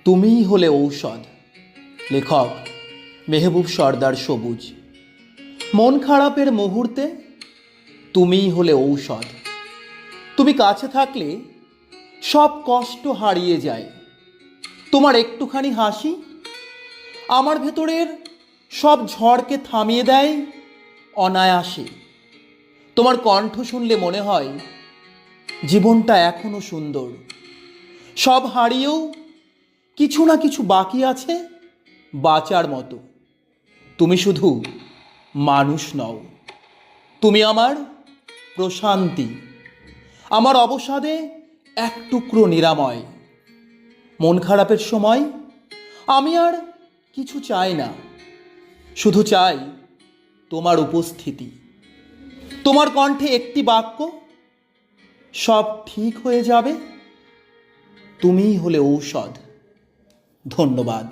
তুমিই হলে ঔষধ। লেখক মেহবুব সর্দার সবুজ। মন খারাপের মুহূর্তে তুমিই হলে ঔষধ। তুমি কাছে থাকলে সব কষ্ট হারিয়ে যায়। তোমার একটুখানি হাসি আমার ভেতরের সব ঝড়কে থামিয়ে দেয় অনায়াসে। তোমার কণ্ঠ শুনলে মনে হয় জীবনটা এখনো সুন্দর। সব হারিয়েও কিছু না কিছু বাকি আছে বাঁচার মতো। তুমি শুধু মানুষ নও, তুমি আমার প্রশান্তি, আমার অবসাদে এক টুকরো নিরাময়। মন খারাপের সময় আমি আর কিছু চাই না, শুধু চাই তোমার উপস্থিতি। তোমার কণ্ঠে একটি বাক্য, সব ঠিক হয়ে যাবে। তুমিই হলে ঔষধ। ধন্যবাদ।